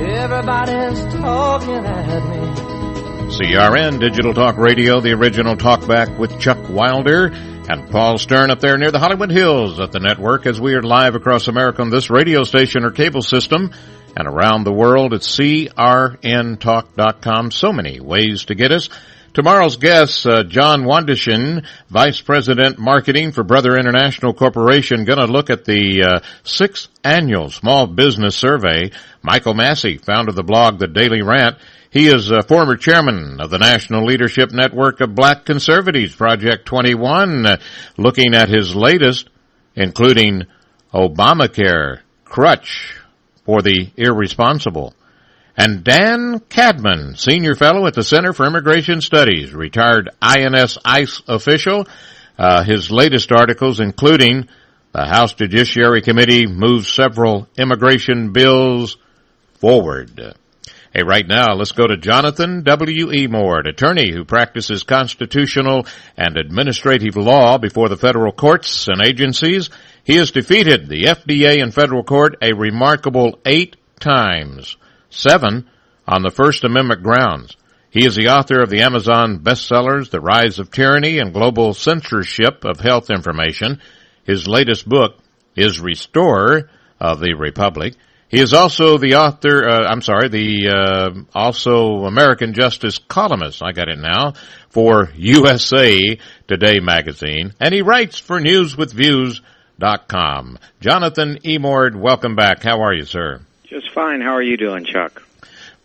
Everybody's talking at me. CRN Digital Talk Radio, the original Talkback with Chuck Wilder and Paul Stern up there near the Hollywood Hills at the network, as we are live across America on this radio station or cable system and around the world at crntalk.com. So many ways to get us. Tomorrow's guest, John Wandishin, Vice President Marketing for Brother International Corporation, going to look at the 6th Annual Small Business Survey. Michael Massey, founder of the blog The Daily Rant. He is a former chairman of the National Leadership Network of Black Conservatives, Project 21, looking at his latest, including Obamacare, crutch for the irresponsible. And Dan Cadman, senior fellow at the Center for Immigration Studies, retired INS ICE official. His latest articles, including the House Judiciary Committee moves several immigration bills forward. Hey, right now, let's go to Jonathan W. Emord, attorney who practices constitutional and administrative law before the federal courts and agencies. He has defeated the FDA in federal court a remarkable 8 times. 7 on the First Amendment grounds. He is the author of the Amazon bestsellers, The Rise of Tyranny and Global Censorship of Health Information. His latest book is Restorer of the Republic. He is also the author, also American Justice columnist, I got it now, for USA Today magazine. And he writes for newswithviews.com. Jonathan Emord, welcome back. How are you, sir? Just fine. How are you doing, Chuck?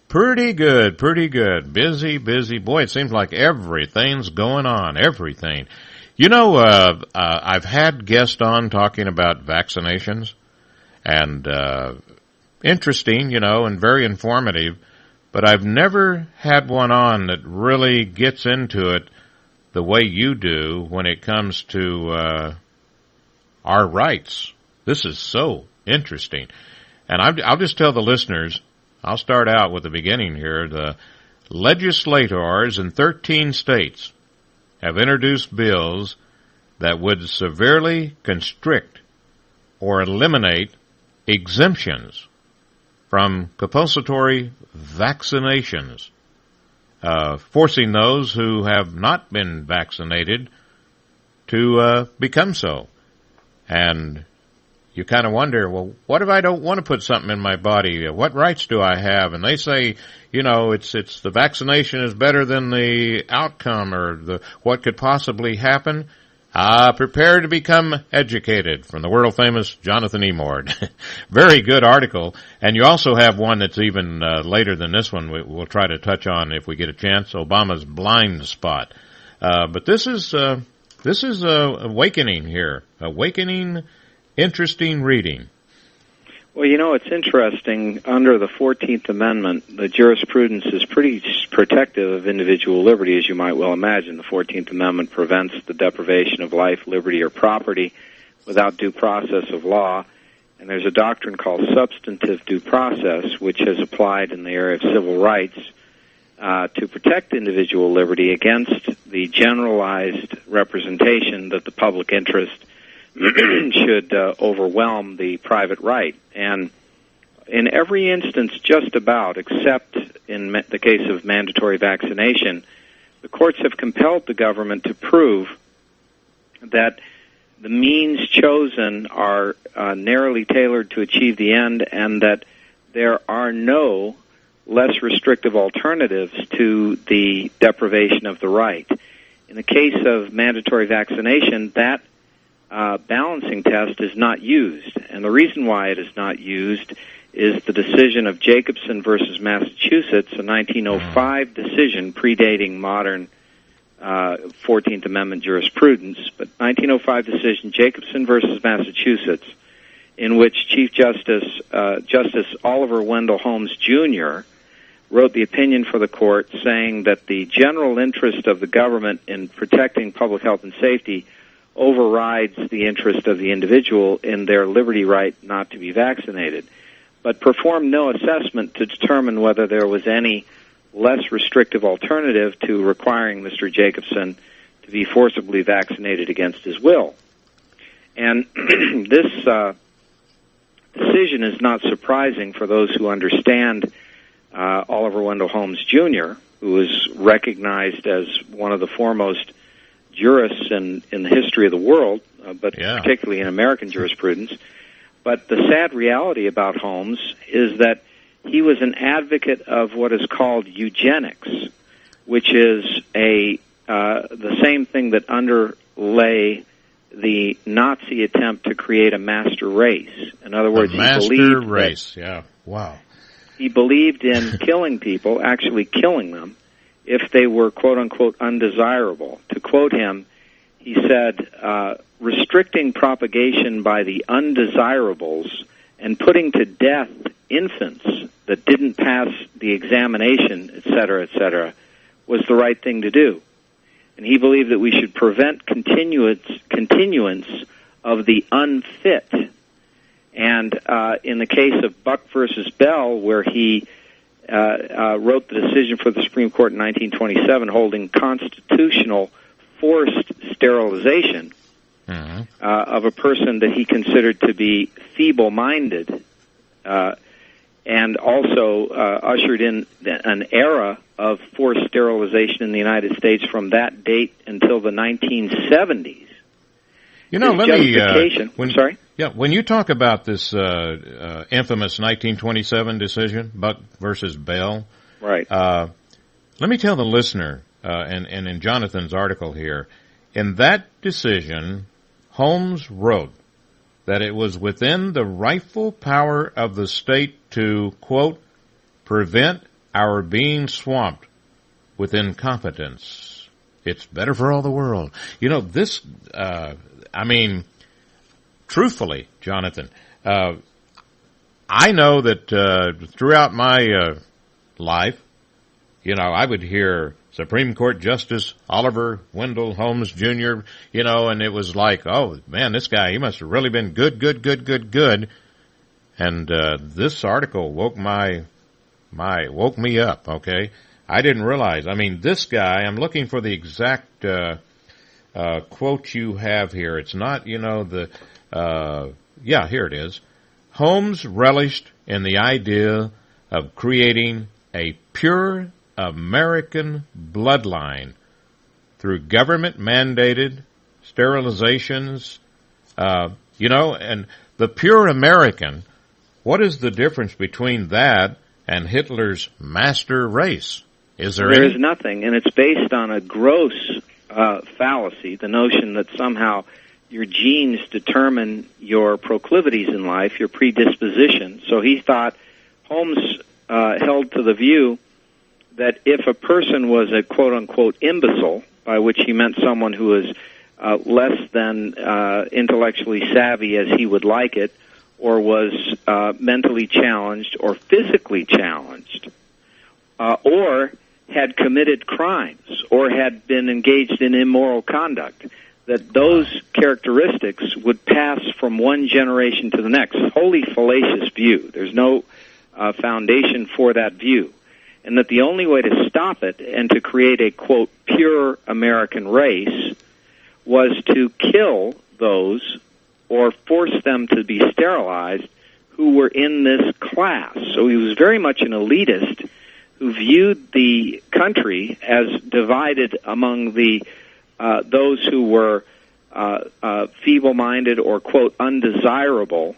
Pretty good, pretty good. Busy. Boy, it seems like everything's going on, everything. You know, I've had guests on talking about vaccinations, and interesting, you know, and very informative, but I've never had one on that really gets into it the way you do when it comes to our rights. This is so interesting. And I'll just tell the listeners, I'll start out with the beginning here. The legislators in 13 states have introduced bills that would severely constrict or eliminate exemptions from compulsory vaccinations, forcing those who have not been vaccinated to become so. And you kind of wonder, well, what if I don't want to put something in my body? What rights do I have? And they say, you know, it's the vaccination is better than the outcome or what could possibly happen. Prepare to become educated, from the world-famous Jonathan Emord. Very good article. And you also have one that's even later than this one we'll try to touch on if we get a chance, Obama's blind spot. But this is awakening here. Awakening. Interesting reading. Well, you know, it's interesting. Under the 14th Amendment, the jurisprudence is pretty protective of individual liberty, as you might well imagine. The 14th Amendment prevents the deprivation of life, liberty, or property without due process of law. And there's a doctrine called substantive due process, which has applied in the area of civil rights to protect individual liberty against the generalized representation that the public interest should overwhelm the private right. And in every instance, just about, except in the case of mandatory vaccination, the courts have compelled the government to prove that the means chosen are narrowly tailored to achieve the end, and that there are no less restrictive alternatives to the deprivation of the right. In the case of mandatory vaccination, that balancing test is not used, and the reason why it is not used is the decision of Jacobson versus Massachusetts, a 1905 decision predating modern 14th Amendment jurisprudence, but 1905 decision, Jacobson versus Massachusetts, in which Chief Justice Oliver Wendell Holmes Jr. wrote the opinion for the court saying that the general interest of the government in protecting public health and safety overrides the interest of the individual in their liberty right not to be vaccinated, but performed no assessment to determine whether there was any less restrictive alternative to requiring Mr. Jacobson to be forcibly vaccinated against his will. And this decision is not surprising for those who understand Oliver Wendell Holmes Jr., who was recognized as one of the foremost jurists in the history of the world, but particularly in American jurisprudence. But the sad reality about Holmes is that he was an advocate of what is called eugenics, which is the same thing that underlay the Nazi attempt to create a master race. In other words, he believed in killing people, actually killing them, if they were, quote-unquote, undesirable. To quote him, he said, restricting propagation by the undesirables and putting to death infants that didn't pass the examination, et cetera, was the right thing to do. And he believed that we should prevent continuance of the unfit. And in the case of Buck versus Bell, where he wrote the decision for the Supreme Court in 1927 holding constitutional forced sterilization of a person that he considered to be feeble-minded, and also ushered in an era of forced sterilization in the United States from that date until the 1970s. You know, when you talk about this infamous 1927 decision, Buck versus Bell, right? Let me tell the listener, and in Jonathan's article here, in that decision, Holmes wrote that it was within the rightful power of the state to, quote, prevent our being swamped with incompetence. It's better for all the world. You know, this, truthfully, Jonathan, I know that throughout my life, you know, I would hear Supreme Court Justice Oliver Wendell Holmes Jr., you know, and it was like, oh, man, this guy, he must have really been good. And this article woke me up, okay? I didn't realize. I mean, this guy, I'm looking for the exact quote you have here. It's not, you know, here it is. Holmes relished in the idea of creating a pure American bloodline through government-mandated sterilizations, and the pure American, what is the difference between that and Hitler's master race? There is nothing, and it's based on a gross fallacy, the notion that somehow your genes determine your proclivities in life, your predisposition. So he thought, Holmes held to the view that if a person was a quote-unquote imbecile, by which he meant someone who was less than intellectually savvy as he would like it, or was mentally challenged or physically challenged, or had committed crimes or had been engaged in immoral conduct, that those characteristics would pass from one generation to the next. Wholly fallacious view. There's no foundation for that view. And that the only way to stop it and to create a, quote, pure American race was to kill those or force them to be sterilized who were in this class. So he was very much an elitist who viewed the country as divided among the those who were feeble-minded or, quote, undesirable,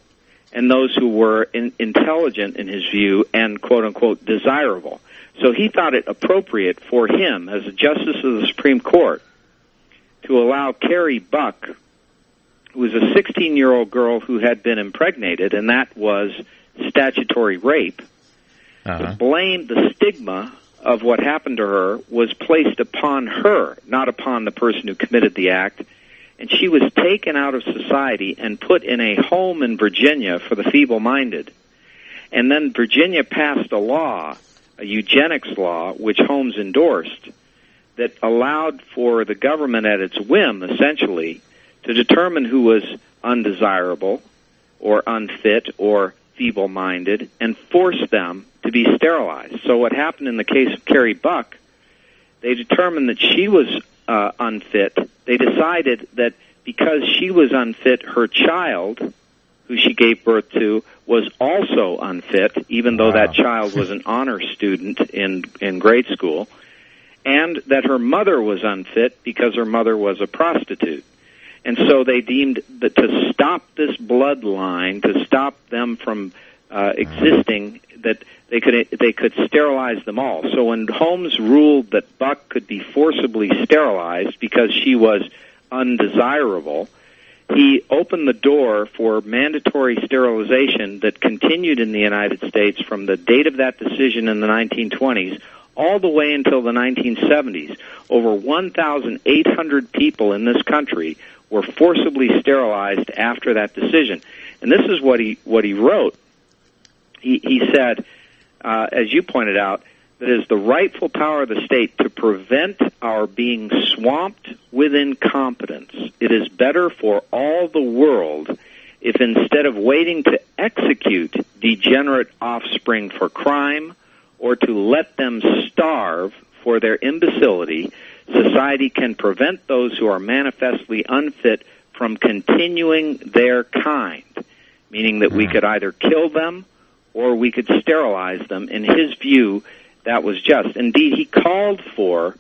and those who were intelligent in his view and, quote-unquote, desirable. So he thought it appropriate for him, as a justice of the Supreme Court, to allow Carrie Buck, who was a 16-year-old girl who had been impregnated, and that was statutory rape, to blame the stigma of what happened to her was placed upon her, not upon the person who committed the act, and she was taken out of society and put in a home in Virginia for the feeble-minded. And then Virginia passed a law, a eugenics law, which Holmes endorsed, that allowed for the government at its whim, essentially, to determine who was undesirable or unfit or feeble-minded and force them to be sterilized. So what happened in the case of Carrie Buck, they determined that she was unfit. They decided that because she was unfit, her child, who she gave birth to, was also unfit, even though that child was an honor student in grade school, and that her mother was unfit because her mother was a prostitute. And so they deemed that to stop this bloodline, to stop them from existing, that they could sterilize them all. So when Holmes ruled that Buck could be forcibly sterilized because she was undesirable, he opened the door for mandatory sterilization that continued in the United States from the date of that decision in the 1920s all the way until the 1970s. Over 1,800 people in this country were forcibly sterilized after that decision. And this is what he wrote. He said, as you pointed out, that it is the rightful power of the state to prevent our being swamped with incompetence. It is better for all the world if instead of waiting to execute degenerate offspring for crime or to let them starve for their imbecility, society can prevent those who are manifestly unfit from continuing their kind, meaning that we could either kill them or we could sterilize them. In his view, that was just. Indeed, he called for,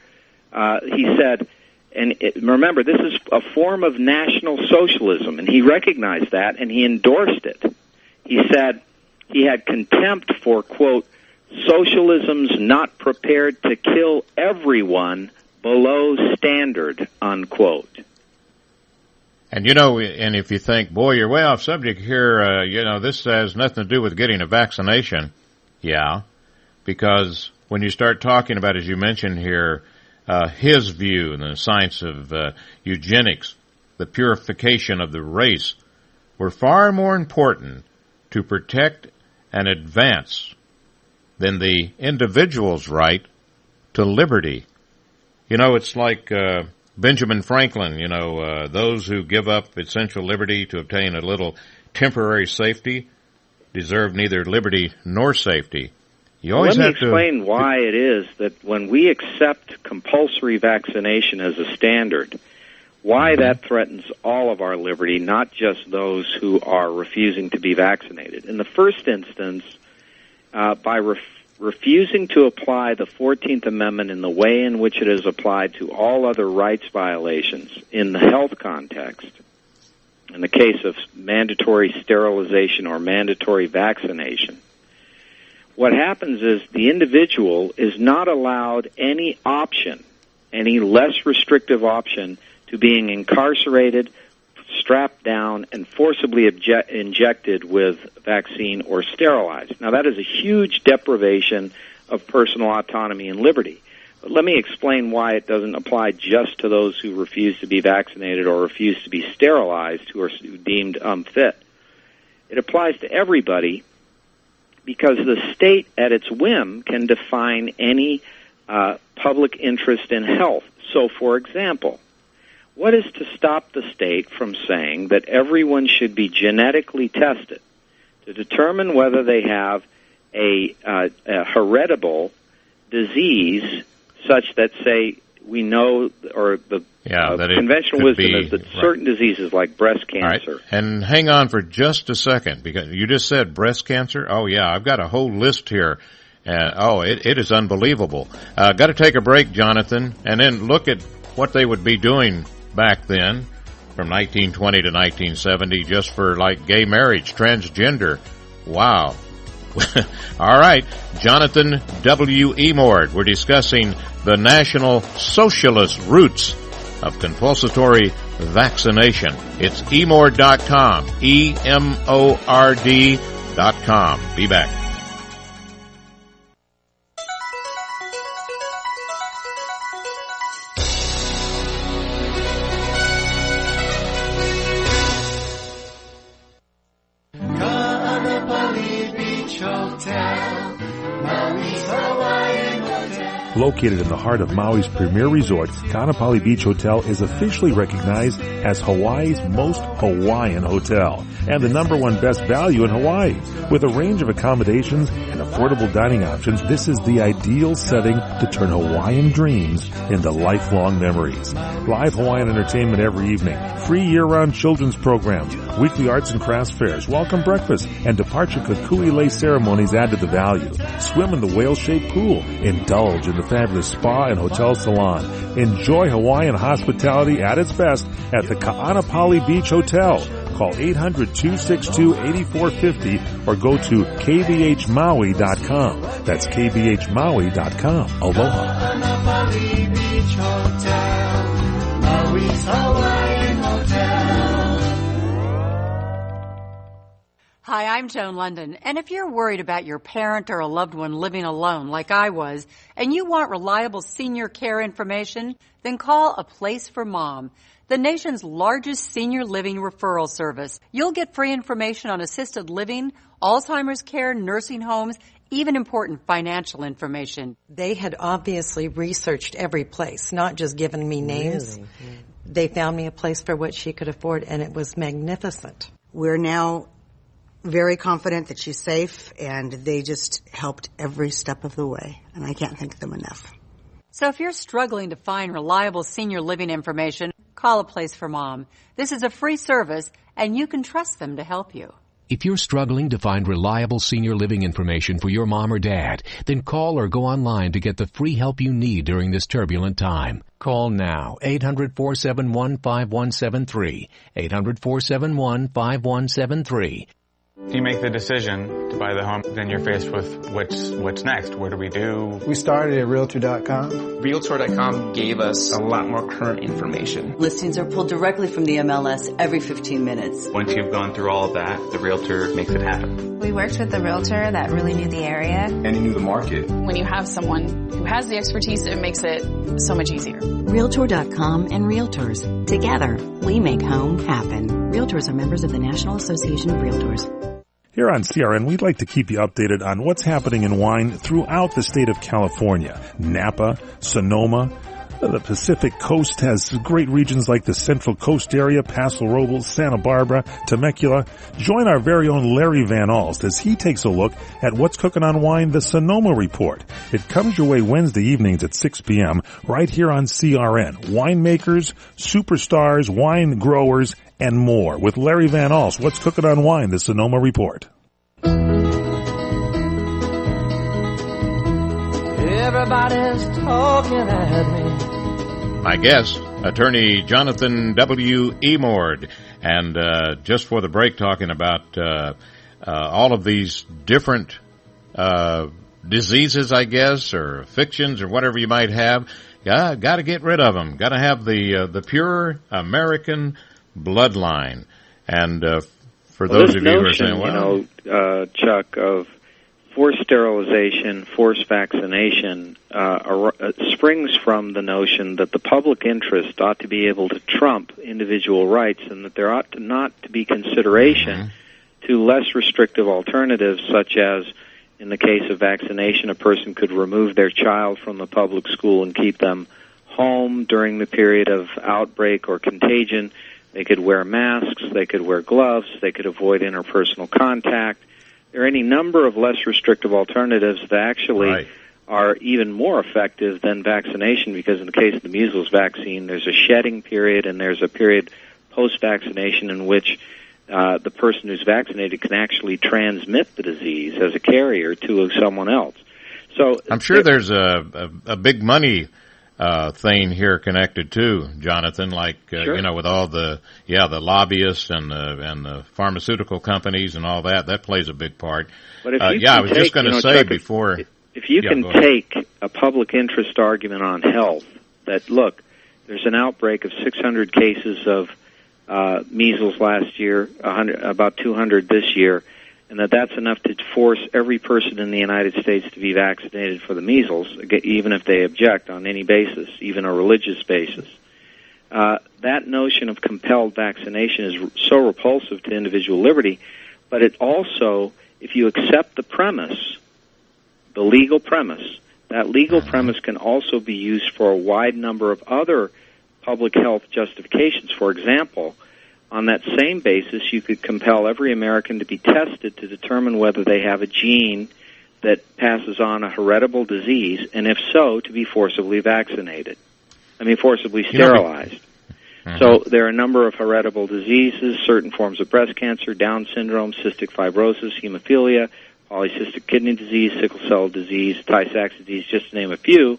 he said, and remember, this is a form of National Socialism, and he recognized that, and he endorsed it. He said he had contempt for, quote, socialism's not prepared to kill everyone below standard, unquote. And, you know, and if you think, boy, you're way off subject here, you know, this has nothing to do with getting a vaccination. Yeah, because when you start talking about, as you mentioned here, his view and the science of eugenics, the purification of the race, were far more important to protect and advance than the individual's right to liberty. You know, it's like Benjamin Franklin, you know, those who give up essential liberty to obtain a little temporary safety deserve neither liberty nor safety. You always Let me have explain why it is that when we accept compulsory vaccination as a standard, why that threatens all of our liberty, not just those who are refusing to be vaccinated. In the first instance, by refusing to apply the 14th Amendment in the way in which it is applied to all other rights violations in the health context, in the case of mandatory sterilization or mandatory vaccination, what happens is the individual is not allowed any option, any less restrictive option, to being incarcerated, strapped down, and forcibly injected with vaccine or sterilized. Now, that is a huge deprivation of personal autonomy and liberty. But let me explain why it doesn't apply just to those who refuse to be vaccinated or refuse to be sterilized, who are deemed unfit. It applies to everybody because the state, at its whim, can define any public interest in health. So, for example, what is to stop the state from saying that everyone should be genetically tested to determine whether they have a heritable disease such that, say, we know, or the conventional wisdom is that certain diseases like breast cancer. Right. And hang on for just a second, because you just said breast cancer. Oh, yeah, I've got a whole list here. It is unbelievable. Got to take a break, Jonathan, and then look at what they would be doing back then from 1920 to 1970 just for, like, gay marriage, transgender. Wow. All right, Jonathan W. Emord. We're discussing the National Socialist roots of compulsory vaccination. It's emord.com, EMORD.com. Be back. Located in the heart of Maui's premier resort, Ka'anapali Beach Hotel is officially recognized as Hawaii's most Hawaiian hotel and the #1 best value in Hawaii. With a range of accommodations and affordable dining options, this is the ideal setting to turn Hawaiian dreams into lifelong memories. Live Hawaiian entertainment every evening, free year-round children's programs, weekly arts and crafts fairs, welcome breakfast, and departure kukui lei ceremonies add to the value. Swim in the whale-shaped pool. Indulge in the fabulous spa and hotel salon. Enjoy Hawaiian hospitality at its best at the Ka'anapali Beach Hotel. Call 800-262-8450 or go to kbhmaui.com. That's kbhmaui.com. Aloha. Ka'anapali Beach Hotel, Maui's Hawaiian Hotel. Hi, I'm Joan London, and if you're worried about your parent or a loved one living alone like I was, and you want reliable senior care information, then call A Place for Mom, the nation's largest senior living referral service. You'll get free information on assisted living, Alzheimer's care, nursing homes, even important financial information. They had obviously researched every place, not just given me names. Really? They found me a place for what she could afford, and it was magnificent. We're now very confident that she's safe, and they just helped every step of the way, and I can't thank them enough. So if you're struggling to find reliable senior living information, call A Place for Mom. This is a free service, and you can trust them to help you. If you're struggling to find reliable senior living information for your mom or dad, then call or go online to get the free help you need during this turbulent time. Call now, 800-471-5173, 800-471-5173. If you make the decision to buy the home, then you're faced with what's next. What do we do? We started at Realtor.com. Realtor.com gave us a lot more current information. Listings are pulled directly from the MLS every 15 minutes. Once you've gone through all of that, the Realtor makes it happen. We worked with the Realtor that really knew the area. And he knew the market. When you have someone who has the expertise, it makes it so much easier. Realtor.com and Realtors. Together, we make home happen. Realtors are members of the National Association of Realtors. Here on CRN, we'd like to keep you updated on what's happening in wine throughout the state of California. Napa, Sonoma, the Pacific Coast has great regions like the Central Coast area, Paso Robles, Santa Barbara, Temecula. Join our very own Larry Van Alst as he takes a look at what's cooking on wine, the Sonoma Report. It comes your way Wednesday evenings at 6 p.m. right here on CRN. Winemakers, superstars, wine growers, and more. With Larry Van Alst, what's cooking on wine, the Sonoma Report. Everybody's talking at me. My guest, attorney Jonathan W. Emord, and just for the break, talking about all of these different diseases, I guess, or fictions, or whatever you might have. Got to get rid of them. Got to have the pure American bloodline. And for those of you who are saying, well, Chuck, of forced sterilization, forced vaccination springs from the notion that the public interest ought to be able to trump individual rights, and that there ought to not to be consideration to less restrictive alternatives, such as, in the case of vaccination, a person could remove their child from the public school and keep them home during the period of outbreak or contagion. They could wear masks, they could wear gloves, they could avoid interpersonal contact. There are any number of less restrictive alternatives that actually are even more effective than vaccination, because in the case of the measles vaccine, there's a shedding period and there's a period post-vaccination in which the person who's vaccinated can actually transmit the disease as a carrier to someone else. So I'm sure there's a big money thing here connected too, Jonathan, like sure. With all the lobbyists and the pharmaceutical companies and all that plays a big part. But if you I was just going to say, Chuck, before, if you can take a public interest argument on health, that look, there's an outbreak of 600 cases of measles last year, about 200 this year, and that's enough to force every person in the United States to be vaccinated for the measles, even if they object on any basis, even a religious basis. That notion of compelled vaccination is so repulsive to individual liberty, but it also, if you accept the premise, the legal premise, that legal premise can also be used for a wide number of other public health justifications. For example, on that same basis, you could compel every American to be tested to determine whether they have a gene that passes on a heritable disease, and if so, to be forcibly forcibly sterilized. So there are a number of heritable diseases, certain forms of breast cancer, Down syndrome, cystic fibrosis, hemophilia, polycystic kidney disease, sickle cell disease, Tay-Sachs disease, just to name a few.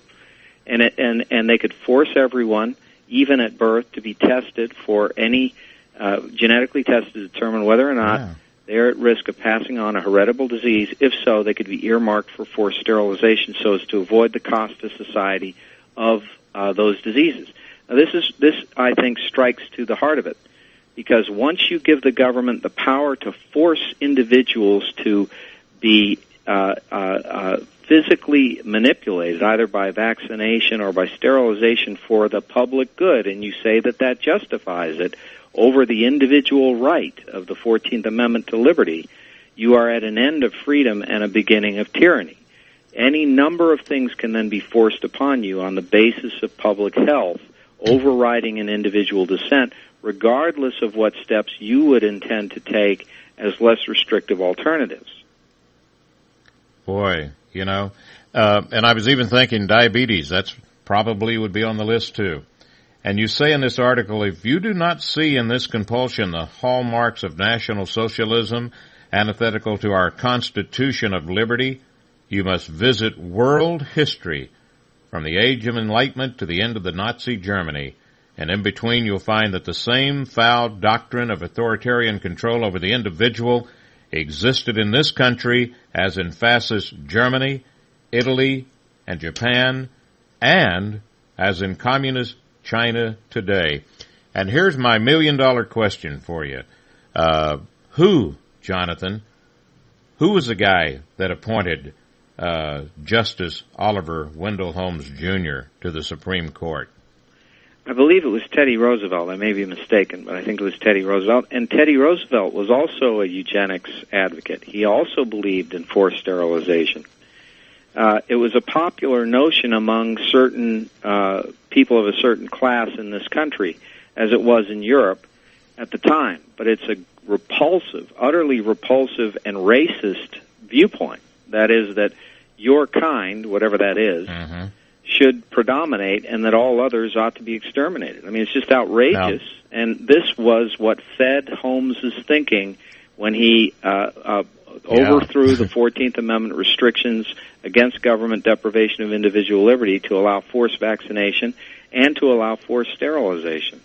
And they could force everyone, even at birth, to be tested for any genetically tested to determine whether or not they're at risk of passing on a heritable disease. If so, they could be earmarked for forced sterilization so as to avoid the cost to society of those diseases. Now, this I think strikes to the heart of it, because once you give the government the power to force individuals to be physically manipulated, either by vaccination or by sterilization for the public good, and you say that that justifies it over the individual right of the 14th Amendment to liberty, you are at an end of freedom and a beginning of tyranny. Any number of things can then be forced upon you on the basis of public health, overriding an individual dissent, regardless of what steps you would intend to take as less restrictive alternatives. Boy, and I was even thinking diabetes. That's probably would be on the list too. And you say in this article, if you do not see in this compulsion the hallmarks of National Socialism, antithetical to our Constitution of Liberty, you must visit world history from the Age of Enlightenment to the end of the Nazi Germany. And in between you'll find that the same foul doctrine of authoritarian control over the individual existed in this country as in fascist Germany, Italy, and Japan, and as in communist China today. And here's my million-dollar question for you. Jonathan, who was the guy that appointed Justice Oliver Wendell Holmes Jr. to the Supreme Court? I believe it was Teddy Roosevelt. I may be mistaken, but I think it was Teddy Roosevelt. And Teddy Roosevelt was also a eugenics advocate. He also believed in forced sterilization. It was a popular notion among certain people of a certain class in this country, as it was in Europe at the time. But it's a repulsive, utterly repulsive and racist viewpoint. That is that your kind, whatever that is, should predominate and that all others ought to be exterminated. I mean, it's just outrageous. No. And this was what fed Holmes's thinking when he overthrew the 14th Amendment restrictions against government deprivation of individual liberty to allow forced vaccination and to allow forced sterilization.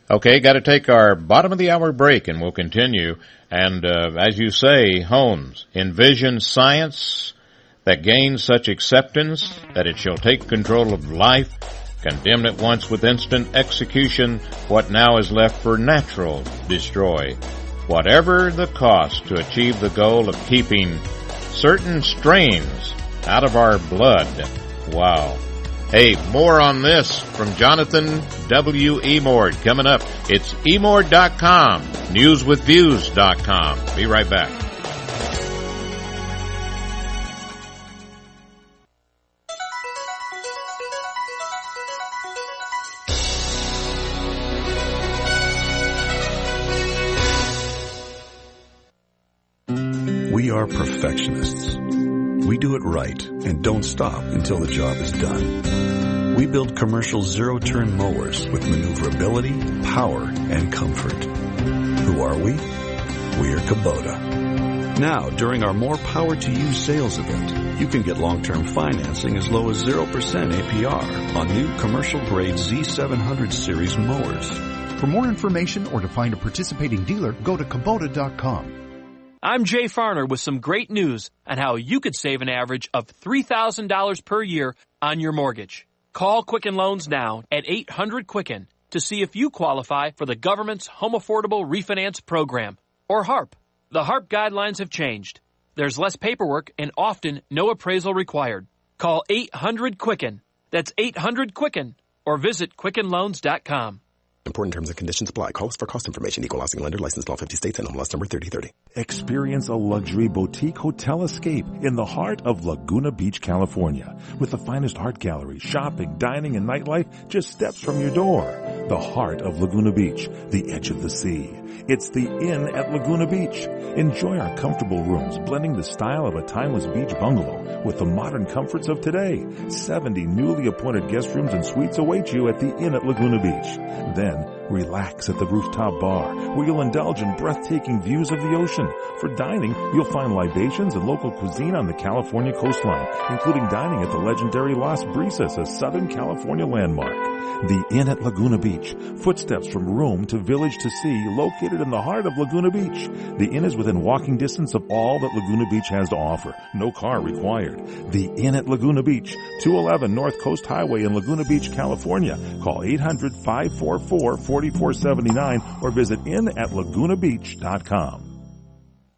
Okay, got to take our bottom of the hour break, and we'll continue. And as you say, Holmes envisioned science that gains such acceptance that it shall take control of life, condemn at once with instant execution what now is left for natural destroy, whatever the cost to achieve the goal of keeping certain strains out of our blood. Wow. Hey, more on this from Jonathan W. Emord coming up. It's emord.com, newswithviews.com. Be right back. We are perfectionists. We do it right and don't stop until the job is done. We build commercial zero-turn mowers with maneuverability, power, and comfort. Who are we? We are Kubota. Now, during our More Power to You sales event, you can get long-term financing as low as 0% APR on new commercial-grade Z700 series mowers. For more information or to find a participating dealer, go to Kubota.com. I'm Jay Farner with some great news on how you could save an average of $3,000 per year on your mortgage. Call Quicken Loans now at 800-QUICKEN to see if you qualify for the government's Home Affordable Refinance Program, or HARP. The HARP guidelines have changed. There's less paperwork and often no appraisal required. Call 800-QUICKEN. That's 800-QUICKEN, or visit QuickenLoans.com. Important terms and conditions apply. Call us for cost information. Equal housing lender. Licensed in all 50 states. NMLS number 3030. Experience a luxury boutique hotel escape in the heart of Laguna Beach, California. With the finest art galleries, shopping, dining, and nightlife just steps from your door. The heart of Laguna Beach, the edge of the sea. It's the Inn at Laguna Beach. Enjoy our comfortable rooms, blending the style of a timeless beach bungalow with the modern comforts of today. 70 newly appointed guest rooms and suites await you at the Inn at Laguna Beach. Then, relax at the rooftop bar, where you'll indulge in breathtaking views of the ocean. For dining, you'll find libations and local cuisine on the California coastline, including dining at the legendary Las Brisas, a Southern California landmark. The Inn at Laguna Beach, footsteps from room to village to sea, located in the heart of Laguna Beach. The Inn is within walking distance of all that Laguna Beach has to offer. No car required. The Inn at Laguna Beach, 211 North Coast Highway in Laguna Beach, California. Call 800-544-4479 or visit inatlagunabeach.com.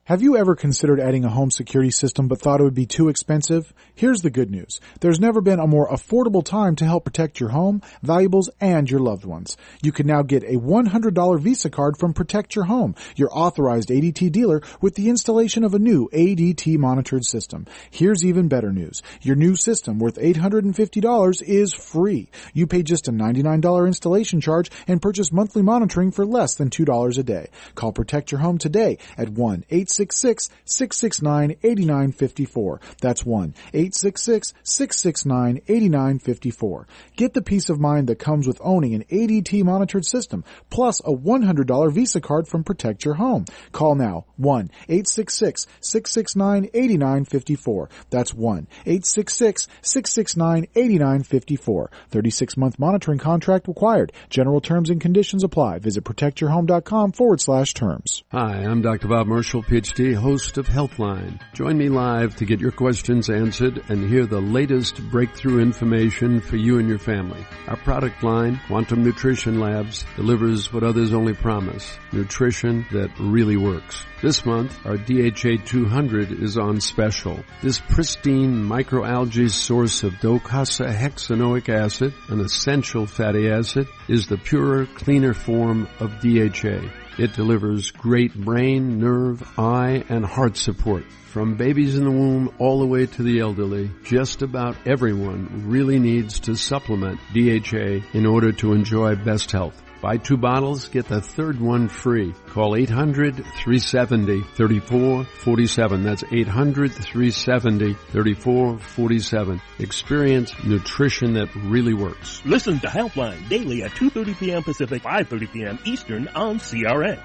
Have you ever considered adding a home security system but thought it would be too expensive? Here's the good news. There's never been a more affordable time to help protect your home, valuables, and your loved ones. You can now get a $100 Visa card from Protect Your Home, your authorized ADT dealer, with the installation of a new ADT monitored system. Here's even better news. Your new system, worth $850, is free. You pay just a $99 installation charge and purchase monthly monitoring for less than $2 a day. Call Protect Your Home today at 1-866-669-8954. That's 1-866-669-8954. Get the peace of mind that comes with owning an ADT monitored system, plus a $100 Visa card from Protect Your Home. Call now, 1-866-669-8954. That's 1-866-669-8954. 36-month monitoring contract required. General terms and conditions apply. Visit protectyourhome.com/terms. Hi, I'm Dr. Bob Marshall, PhD, host of Healthline. Join me live to get your questions answered and hear the latest breakthrough information for you and your family. Our product line, Quantum Nutrition Labs, delivers what others only promise, nutrition that really works. This month, our DHA 200 is on special. This pristine microalgae source of docosahexaenoic acid, an essential fatty acid, is the purer, cleaner form of DHA. It delivers great brain, nerve, eye, and heart support. From babies in the womb all the way to the elderly, just about everyone really needs to supplement DHA in order to enjoy best health. Buy 2 bottles, get the third one free. Call 800-370-3447. That's 800-370-3447. Experience nutrition that really works. Listen to Helpline daily at 2:30 p.m. Pacific, 5:30 p.m. Eastern on CRN.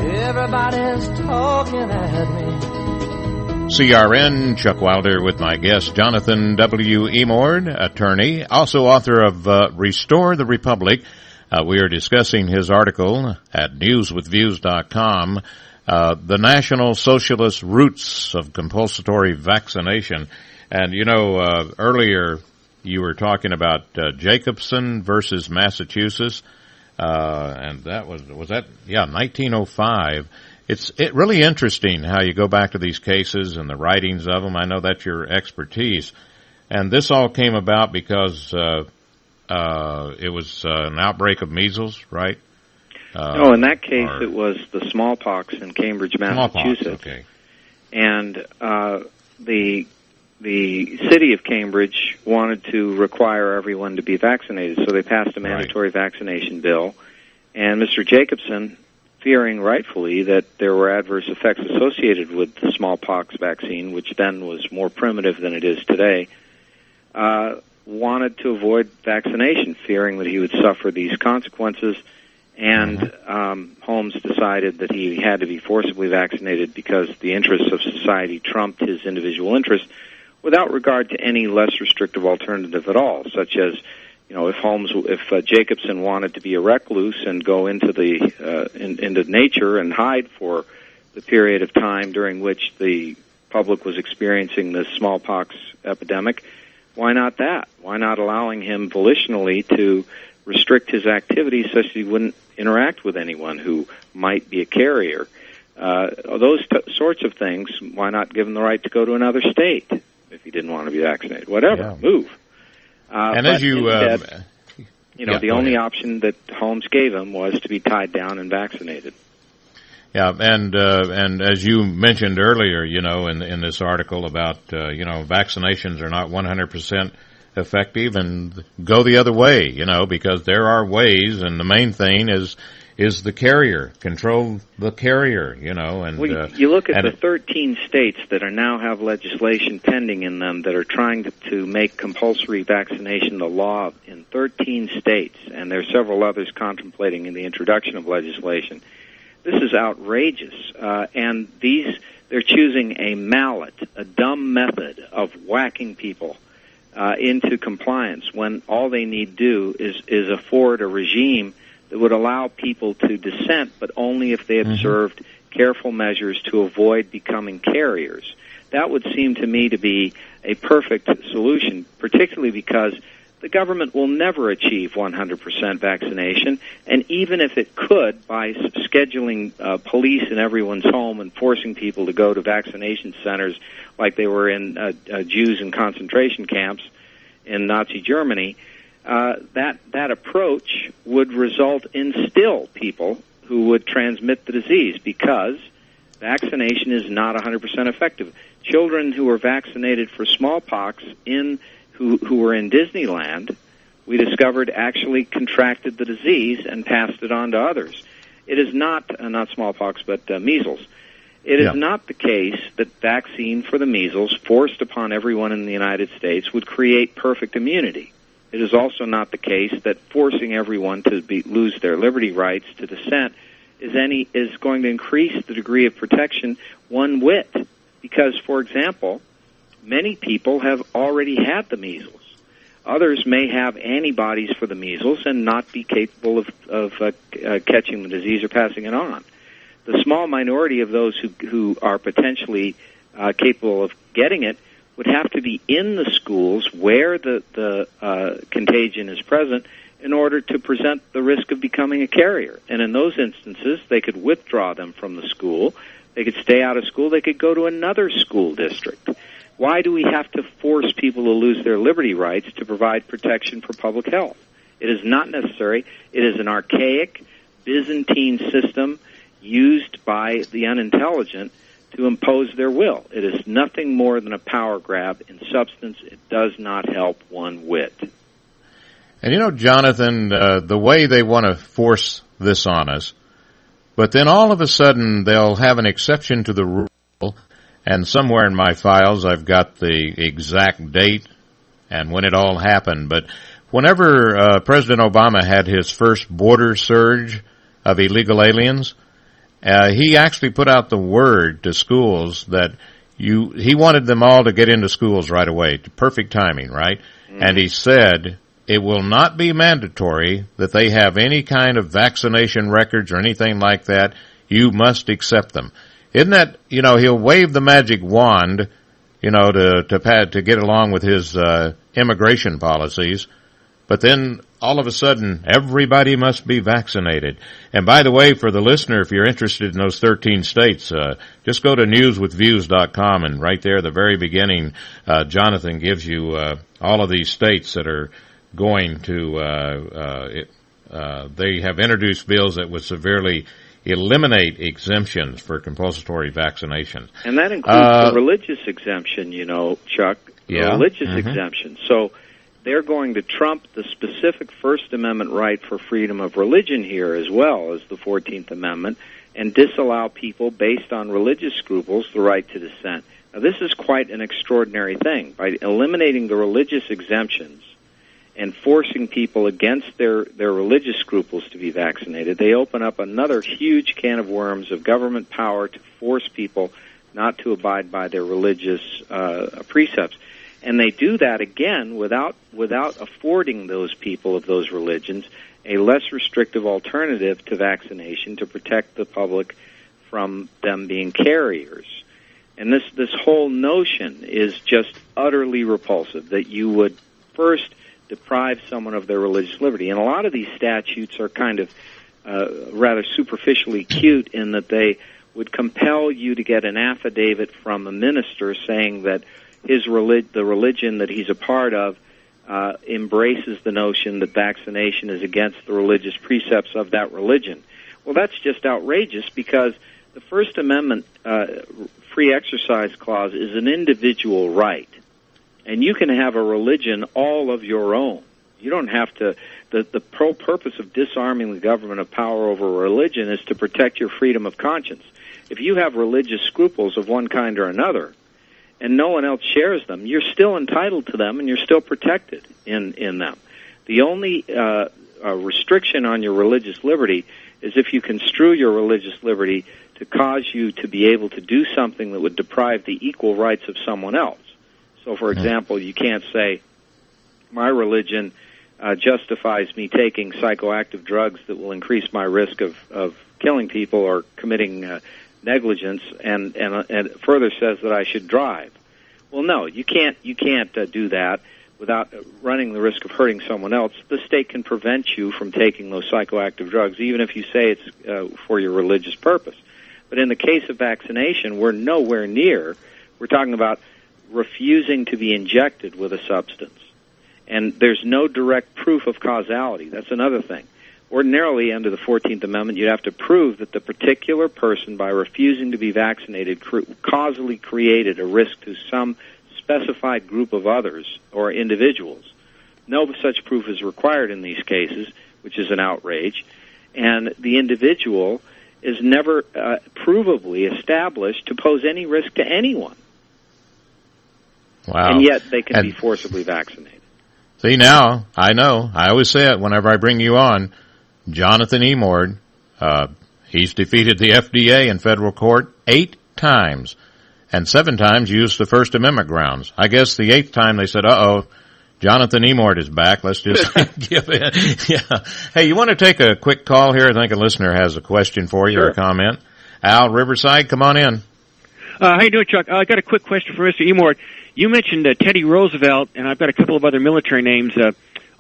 Everybody's talking at me. CRN, Chuck Wilder with my guest, Jonathan W. Emord, attorney, also author of Restore the Republic. We are discussing his article at newswithviews.com, The National Socialist Roots of Compulsory Vaccination. And, you know, earlier you were talking about Jacobson versus Massachusetts, and that was that? Yeah, 1905. It's really interesting how you go back to these cases and the writings of them. I know that's your expertise. And this all came about because it was an outbreak of measles, right? No, in that case it was the smallpox in Cambridge, Massachusetts. Smallpox, okay. And the city of Cambridge wanted to require everyone to be vaccinated, so they passed a mandatory vaccination bill. And Mr. Jacobson, fearing rightfully that there were adverse effects associated with the smallpox vaccine, which then was more primitive than it is today, wanted to avoid vaccination, fearing that he would suffer these consequences. And Holmes decided that he had to be forcibly vaccinated because the interests of society trumped his individual interests, without regard to any less restrictive alternative at all, such as, you know, if Jacobson wanted to be a recluse and go into into nature and hide for the period of time during which the public was experiencing this smallpox epidemic, why not that? Why not allowing him volitionally to restrict his activities such that he wouldn't interact with anyone who might be a carrier? Those sorts of things, why not give him the right to go to another state if he didn't want to be vaccinated. Whatever, move. And as you... instead, the only option that Holmes gave him was to be tied down and vaccinated. Yeah, and as you mentioned earlier, in this article about, vaccinations are not 100% effective, and go the other way, because there are ways, and the main thing is the carrier. Control the carrier, and... Well, you look at the 13 states that are now have legislation pending in them that are trying to make compulsory vaccination the law in 13 states, and there are several others contemplating in the introduction of legislation. This is outrageous, and they're choosing a mallet, a dumb method of whacking people into compliance when all they need do is afford a regime that would allow people to dissent, but only if they observed careful measures to avoid becoming carriers. That would seem to me to be a perfect solution, particularly because the government will never achieve 100% vaccination, and even if it could, by scheduling police in everyone's home and forcing people to go to vaccination centers like they were in Jews in concentration camps in Nazi Germany, that approach would result in still people who would transmit the disease because vaccination is not 100% effective. Children who were vaccinated for smallpox who were in Disneyland, we discovered actually contracted the disease and passed it on to others. It is not smallpox, but measles. It is not the case that vaccine for the measles forced upon everyone in the United States would create perfect immunity. It is also not the case that forcing everyone to lose their liberty rights to dissent is going to increase the degree of protection one whit. Because, for example, many people have already had the measles. Others may have antibodies for the measles and not be capable of catching the disease or passing it on. The small minority of those who are potentially capable of getting it would have to be in the schools where the contagion is present in order to present the risk of becoming a carrier. And in those instances, they could withdraw them from the school. They could stay out of school. They could go to another school district. Why do we have to force people to lose their liberty rights to provide protection for public health? It is not necessary. It is an archaic, Byzantine system used by the unintelligent to impose their will. It is nothing more than a power grab. In substance, it does not help one whit. And Jonathan, the way they want to force this on us, but then all of a sudden they'll have an exception to the rule. And somewhere in my files, I've got the exact date and when it all happened. But whenever President Obama had his first border surge of illegal aliens, he actually put out the word to schools that he wanted them all to get into schools right away. Perfect timing, right? Mm-hmm. And he said it will not be mandatory that they have any kind of vaccination records or anything like that. You must accept them. Isn't that, he'll wave the magic wand, to get along with his immigration policies, but then all of a sudden everybody must be vaccinated. And by the way, for the listener, if you're interested in those 13 states, just go to newswithviews.com, and right there at the very beginning, Jonathan gives you all of these states that are going to, they have introduced bills that would severely eliminate exemptions for compulsory vaccinations. And that includes the religious exemption, Chuck. Yeah. Religious exemption. So they're going to trump the specific First Amendment right for freedom of religion here as well as the 14th Amendment and disallow people based on religious scruples the right to dissent. Now, this is quite an extraordinary thing. By eliminating the religious exemptions and forcing people against their religious scruples to be vaccinated, they open up another huge can of worms of government power to force people not to abide by their religious precepts. And they do that, again, without affording those people of those religions a less restrictive alternative to vaccination to protect the public from them being carriers. And this whole notion is just utterly repulsive, that you would first deprive someone of their religious liberty. And a lot of these statutes are kind of rather superficially cute in that they would compel you to get an affidavit from a minister saying that the religion that he's a part of embraces the notion that vaccination is against the religious precepts of that religion. Well, that's just outrageous, because the First Amendment free exercise clause is an individual right, and you can have a religion all of your own. You don't have to. The purpose of disarming the government of power over religion is to protect your freedom of conscience. If you have religious scruples of one kind or another, and no one else shares them, you're still entitled to them, and you're still protected in them. The only restriction on your religious liberty is if you construe your religious liberty to cause you to be able to do something that would deprive the equal rights of someone else. So, for example, you can't say, my religion justifies me taking psychoactive drugs that will increase my risk of killing people or committing negligence, and further says that I should drive. Well, no, you can't do that without running the risk of hurting someone else. The state can prevent you from taking those psychoactive drugs, even if you say it's for your religious purpose. But in the case of vaccination, we're nowhere near. We're talking about refusing to be injected with a substance. And there's no direct proof of causality. That's another thing. Ordinarily, under the 14th Amendment, you'd have to prove that the particular person, by refusing to be vaccinated, causally created a risk to some specified group of others or individuals. No such proof is required in these cases, which is an outrage. And the individual is never provably established to pose any risk to anyone. Wow. And yet they can be forcibly vaccinated. See, now, I know. I always say it whenever I bring you on. Jonathan Emord, he's defeated the FDA in federal court 8 times, and 7 times used the First Amendment grounds. I guess the 8th time they said, Jonathan Emord is back. Let's just give it. Yeah. Hey, you want to take a quick call here? I think a listener has a question for you or a comment. Al, Riverside, come on in. How you doing, Chuck? I got a quick question for Mr. Emord. You mentioned Teddy Roosevelt, and I've got a couple of other military names,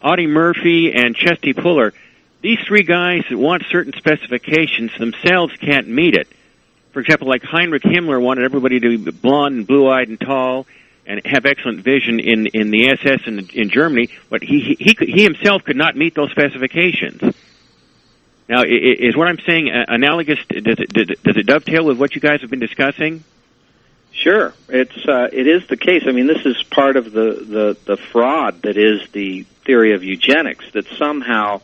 Audie Murphy and Chesty Puller. These 3 guys that want certain specifications themselves can't meet it. For example, like Heinrich Himmler wanted everybody to be blonde and blue-eyed and tall and have excellent vision in the SS in Germany, but he himself could not meet those specifications. Now, is what I'm saying analogous? Does it dovetail with what you guys have been discussing? Sure, it is the case. I mean, this is part of the fraud that is the theory of eugenics, that somehow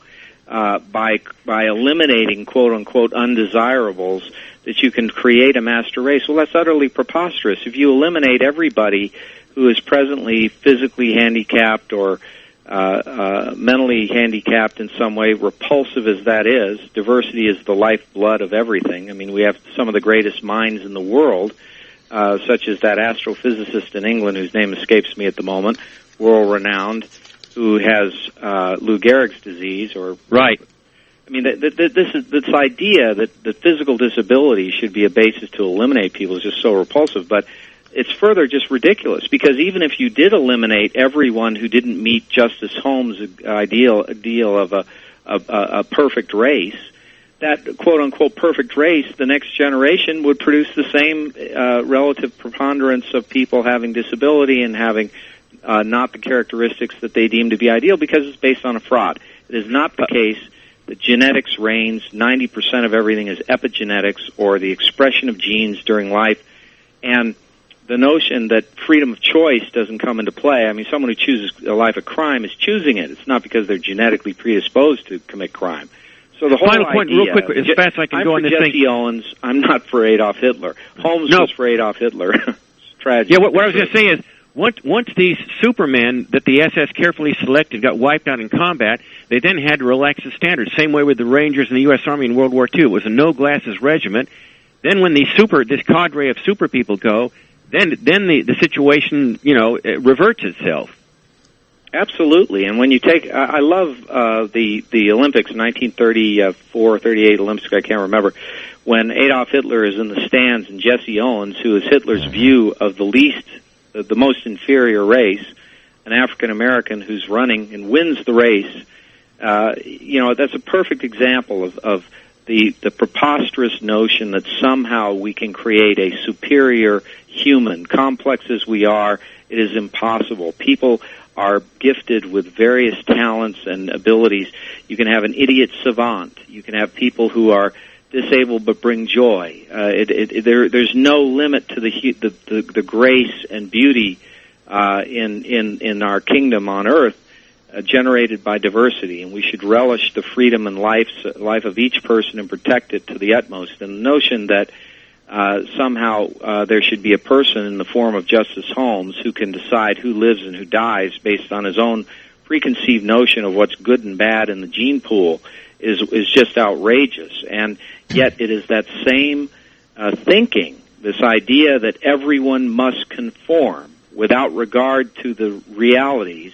by eliminating quote unquote undesirables, that you can create a master race. Well, that's utterly preposterous. If you eliminate everybody who is presently physically handicapped or mentally handicapped in some way, repulsive as that is, diversity is the lifeblood of everything. I mean, we have some of the greatest minds in the world, such as that astrophysicist in England whose name escapes me at the moment, world-renowned, who has Lou Gehrig's disease. Or right. I mean, this idea that physical disability should be a basis to eliminate people is just so repulsive. But it's further just ridiculous, because even if you did eliminate everyone who didn't meet Justice Holmes' ideal of a perfect race, that quote-unquote perfect race, the next generation would produce the same relative preponderance of people having disability and having not the characteristics that they deem to be ideal, because it's based on a fraud. It is not the case that genetics reigns. 90% of everything is epigenetics, or the expression of genes during life. And the notion that freedom of choice doesn't come into play. I mean, someone who chooses a life of crime is choosing it. It's not because they're genetically predisposed to commit crime. So the whole final point, idea, real quick, as fast as I can I'm go on for this Jesse thing. Owens. I'm not for Adolf Hitler. Holmes was for Adolf Hitler. It's tragic. Yeah, what I was going to say is, once these supermen that the SS carefully selected got wiped out in combat, they then had to relax the standards. Same way with the Rangers in the U.S. Army in World War II. It was a no-glasses regiment. Then when this cadre of super people go, then the situation, it reverts itself. Absolutely, and when you take, I love the Olympics, 1934, 38 Olympics, I can't remember, when Adolf Hitler is in the stands and Jesse Owens, who is Hitler's view of the most inferior race, an African American who's running and wins the race. That's a perfect example of the preposterous notion that somehow we can create a superior human, complex as we are, it is impossible. People are gifted with various talents and abilities. You can have an idiot savant. You can have people who are disabled but bring joy. There's no limit to the grace and beauty in our kingdom on earth, generated by diversity, and we should relish the freedom and life of each person and protect it to the utmost. And the notion that somehow there should be a person in the form of Justice Holmes who can decide who lives and who dies based on his own preconceived notion of what's good and bad in the gene pool is just outrageous. And yet it is that same thinking, this idea that everyone must conform without regard to the realities,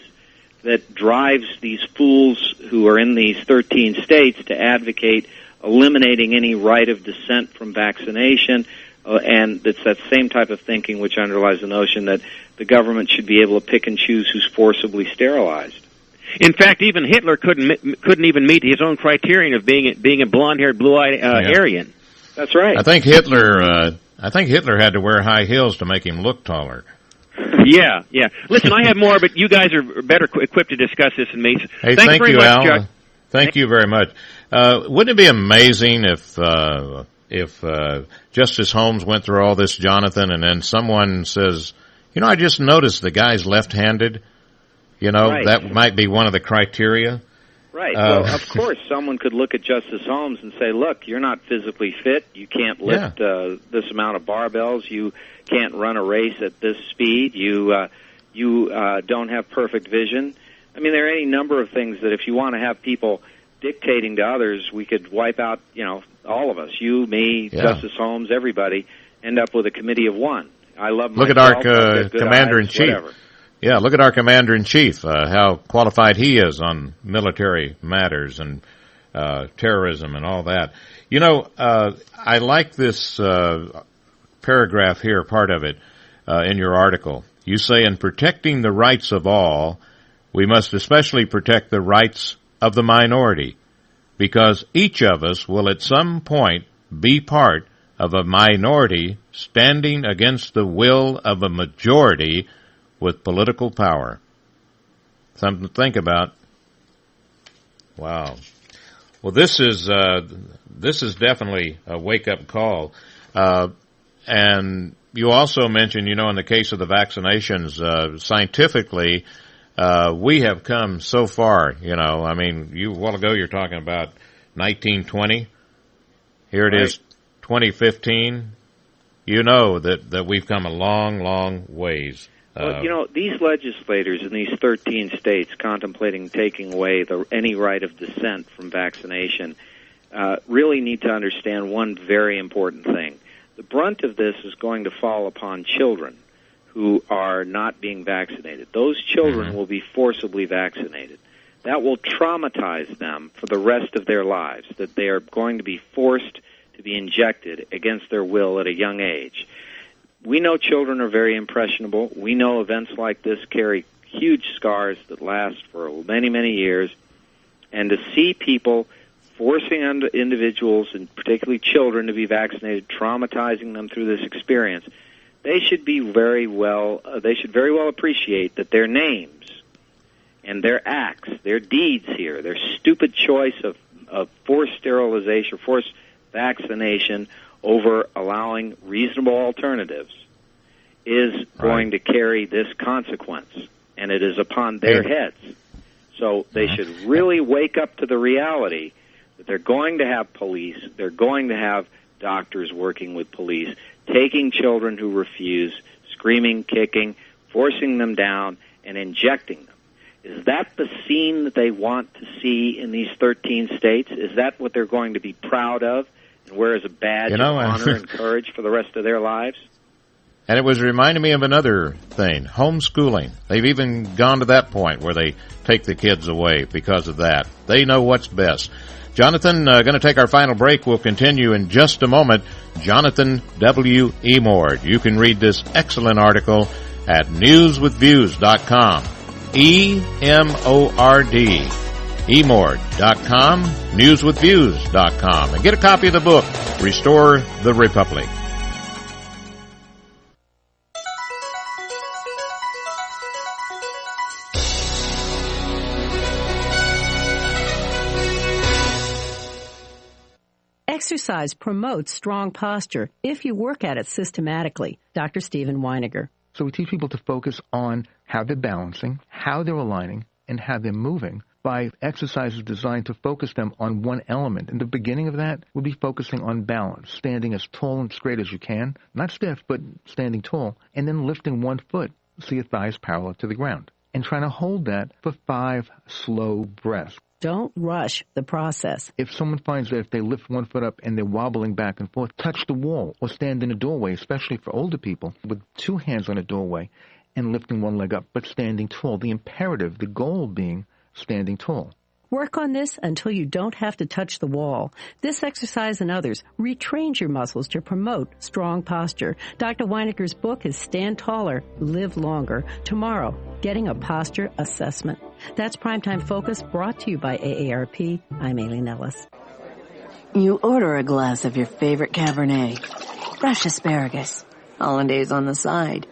that drives these fools who are in these 13 states to advocate eliminating any right of dissent from vaccination, and it's that same type of thinking which underlies the notion that the government should be able to pick and choose who's forcibly sterilized. In fact, even Hitler couldn't even meet his own criterion of being a blonde-haired, blue-eyed Aryan. That's right. I think Hitler had to wear high heels to make him look taller. Yeah. Listen, I have more, but you guys are better equipped to discuss this than me. Hey, Thanks thank very you, much, Al. Chuck. Thank you very much. Wouldn't it be amazing if Justice Holmes went through all this, Jonathan, and then someone says, I just noticed the guy's left-handed. Right. That might be one of the criteria. Right. Well, of course, someone could look at Justice Holmes and say, look, you're not physically fit. You can't lift this amount of barbells. You can't run a race at this speed. You don't have perfect vision. I mean, there are any number of things that if you want to have people dictating to others, we could wipe out, all of us, you, me, Justice Holmes, everybody, end up with a committee of one. I love myself. Look at our Commander-in-Chief. Yeah, look at our Commander-in-Chief, how qualified he is on military matters and terrorism and all that. I like this paragraph here, part of it, in your article. You say, in protecting the rights of all, we must especially protect the rights of the minority, because each of us will at some point be part of a minority standing against the will of a majority with political power. Something to think about. Wow. Well, this is definitely a wake-up call. And you also mentioned, in the case of the vaccinations, scientifically, we have come so far, I mean, a while ago you're talking about 1920. Here it is, 2015. That we've come a long, long ways. Well, these legislators in these 13 states contemplating taking away any right of dissent from vaccination really need to understand one very important thing. The brunt of this is going to fall upon children who are not being vaccinated. Those children will be forcibly vaccinated. That will traumatize them for the rest of their lives, that they are going to be forced to be injected against their will at a young age. We know children are very impressionable. We know events like this carry huge scars that last for many, many years. And to see people forcing individuals, and particularly children, to be vaccinated, traumatizing them through this experience, they should very well appreciate that their names and their acts, their deeds here, their stupid choice of forced sterilization, forced vaccination over allowing reasonable alternatives is going to carry this consequence, and it is upon their heads. So they should really wake up to the reality that they're going to have police, they're going to have doctors working with police, taking children who refuse, screaming, kicking, forcing them down, and injecting them. Is that the scene that they want to see in these 13 states? Is that what they're going to be proud of and wear as a badge of honor and courage for the rest of their lives? And it was reminding me of another thing, homeschooling. They've even gone to that point where they take the kids away because of that. They know what's best. Jonathan, going to take our final break. We'll continue in just a moment. Jonathan W. Emord. You can read this excellent article at newswithviews.com. E-M-O-R-D. emord.com, newswithviews.com, and get a copy of the book, Restore the Republic. Exercise promotes strong posture if you work at it systematically. Dr. Stephen Weiniger. So we teach people to focus on how they're balancing, how they're aligning, and how they're moving by exercises designed to focus them on one element. And the beginning of that would be focusing on balance, standing as tall and straight as you can, not stiff, but standing tall, and then lifting one foot so your thighs parallel to the ground, and trying to hold that for 5 slow breaths. Don't rush the process. If someone finds that if they lift one foot up and they're wobbling back and forth, touch the wall or stand in a doorway, especially for older people, with 2 hands on a doorway and lifting one leg up, but standing tall. The imperative, the goal being standing tall. Work on this until you don't have to touch the wall. This exercise and others retrains your muscles to promote strong posture. Dr. Weiniger's book is Stand Taller, Live Longer. Tomorrow, getting a posture assessment. That's Primetime Focus, brought to you by AARP. I'm Aileen Ellis. You order a glass of your favorite Cabernet, fresh asparagus, hollandaise on the side,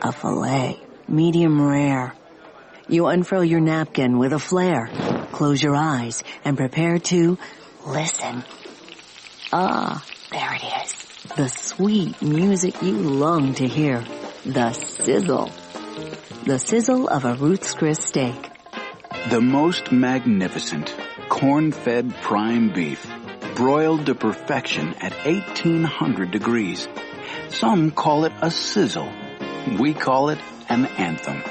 a filet, medium rare. You unfurl your napkin with a flair, close your eyes, and prepare to listen. Ah, there it is. The sweet music you long to hear. The sizzle. The sizzle of a Ruth's Chris steak. The most magnificent corn-fed prime beef, broiled to perfection at 1800 degrees. Some call it a sizzle. We call it an anthem.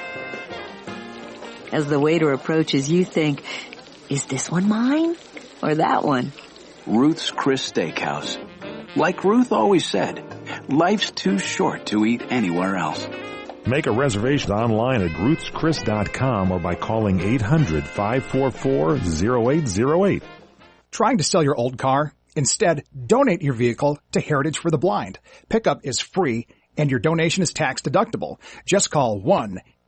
As the waiter approaches, you think, is this one mine or that one? Ruth's Chris Steakhouse. Like Ruth always said, life's too short to eat anywhere else. Make a reservation online at ruthschris.com or by calling 800-544-0808. Trying to sell your old car? Instead, donate your vehicle to Heritage for the Blind. Pickup is free and your donation is tax deductible. Just call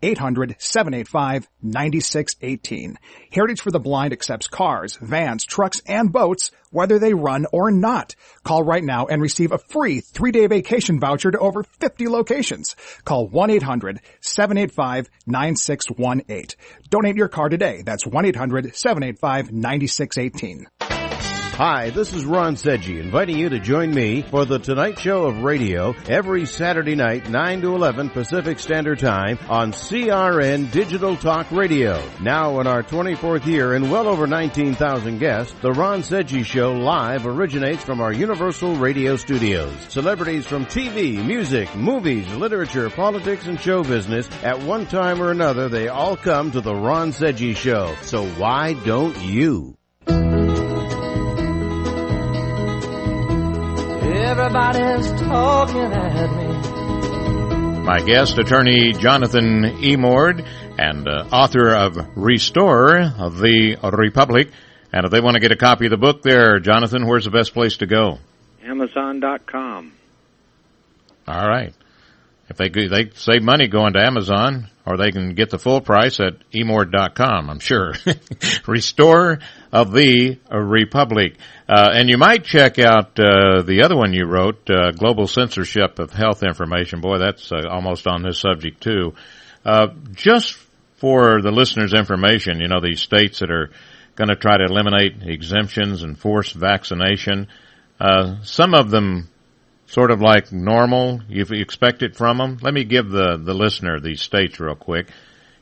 1-800-785-9618. Heritage for the Blind accepts cars, vans, trucks, and boats, whether they run or not. Call right now and receive a free 3-day vacation voucher to over 50 locations. Call 1-800-785-9618. Donate your car today. That's 1-800-785-9618. Hi, this is Ron Sedgy, inviting you to join me for The Tonight Show of Radio every Saturday night, 9 to 11 Pacific Standard Time on CRN Digital Talk Radio. Now in our 24th year and well over 19,000 guests, The Ron Sedgy Show live originates from our Universal Radio studios. Celebrities from TV, music, movies, literature, politics, and show business, at one time or another, they all come to The Ron Sedgy Show. So why don't you? Everybody's talking at me. My guest, attorney Jonathan Emord, and author of Restore of the Republic. And if they want to get a copy of the book there, Jonathan, where's the best place to go? Amazon.com. All right. If they save money going to Amazon, or they can get the full price at emord.com, I'm sure. Restore of the Republic. And you might check out the other one you wrote, Global Censorship of Health Information. Boy, that's almost on this subject, too. Just for the listeners' information, you know, these states that are going to try to eliminate exemptions and forced vaccination, some of them sort of like normal, you expect it from them. Let me give the listener these states real quick.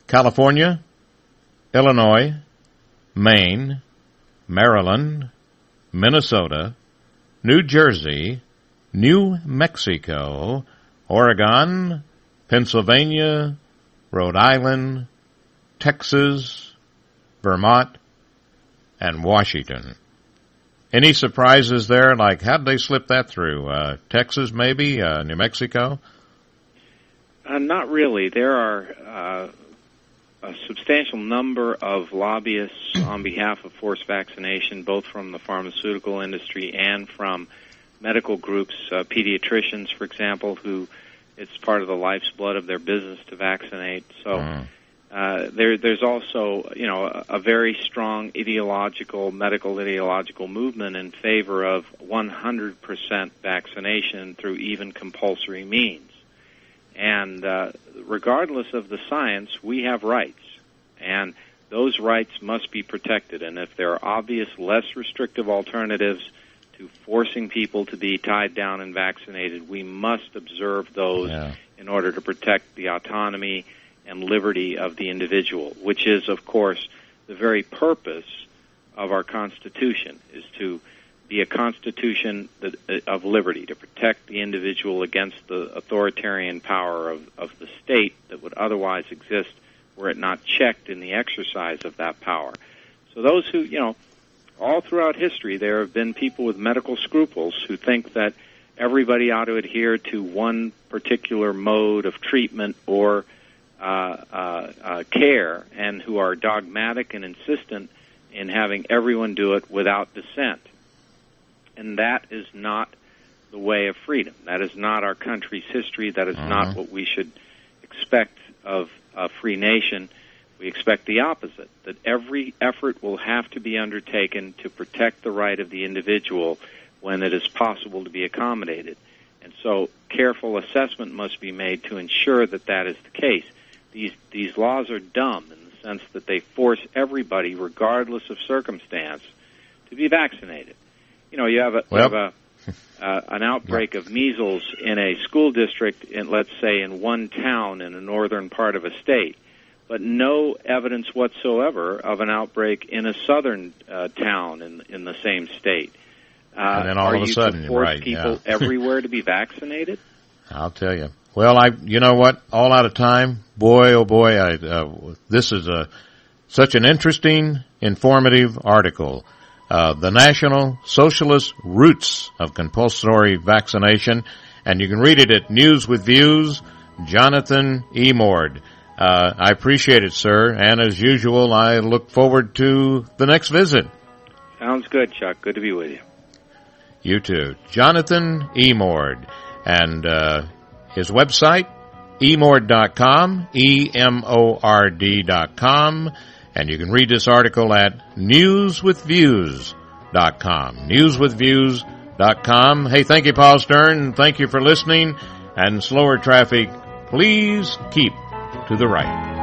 California, Illinois, Maine, Maryland, Minnesota, New Jersey, New Mexico, Oregon, Pennsylvania, Rhode Island, Texas, Vermont, and Washington. Any surprises there? Like, how did they slip that through? Texas, maybe? New Mexico? Not really. There are a substantial number of lobbyists on behalf of forced vaccination, both from the pharmaceutical industry and from medical groups, pediatricians, for example, who it's part of the life's blood of their business to vaccinate. So there's also, a very strong medical ideological movement in favor of 100% vaccination through even compulsory means. And regardless of the science, we have rights, and those rights must be protected. And if there are obvious, less restrictive alternatives to forcing people to be tied down and vaccinated, we must observe those in order to protect the autonomy and liberty of the individual, which is, of course, the very purpose of our Constitution, is to be a Constitution of liberty, to protect the individual against the authoritarian power of the state that would otherwise exist were it not checked in the exercise of that power. So those who, all throughout history, there have been people with medical scruples who think that everybody ought to adhere to one particular mode of treatment or care, and who are dogmatic and insistent in having everyone do it without dissent. And that is not the way of freedom. That is not our country's history. That is not what we should expect of a free nation. We expect the opposite, that every effort will have to be undertaken to protect the right of the individual when it is possible to be accommodated. And so careful assessment must be made to ensure that that is the case. These laws are dumb in the sense that they force everybody, regardless of circumstance, to be vaccinated. You have an outbreak of measles in a school district, let's say in one town in the northern part of a state, but no evidence whatsoever of an outbreak in a southern town in the same state. And then all of a sudden, are you to force people everywhere to be vaccinated? I'll tell you. Well, you know what? All out of time. Boy, oh boy, this is such an interesting, informative article. The National Socialist Roots of Compulsory Vaccination, and you can read it at News with Views, Jonathan E. Mord. I appreciate it, sir, and as usual, I look forward to the next visit. Sounds good, Chuck. Good to be with you. You too. Jonathan E. Mord, and his website, emord.com, EMORD.com, and you can read this article at newswithviews.com, newswithviews.com. Hey, thank you, Paul Stern. Thank you for listening. And slower traffic, please keep to the right.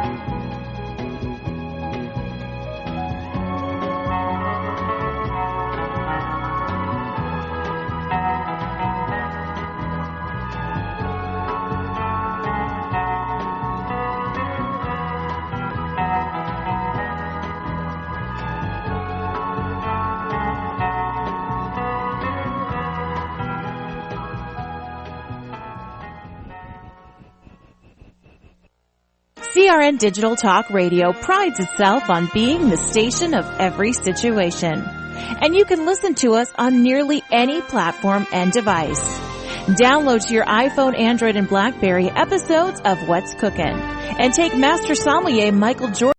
CRN Digital Talk Radio prides itself on being the station of every situation. And you can listen to us on nearly any platform and device. Download to your iPhone, Android, and BlackBerry episodes of What's Cookin', and take Master Sommelier Michael Jordan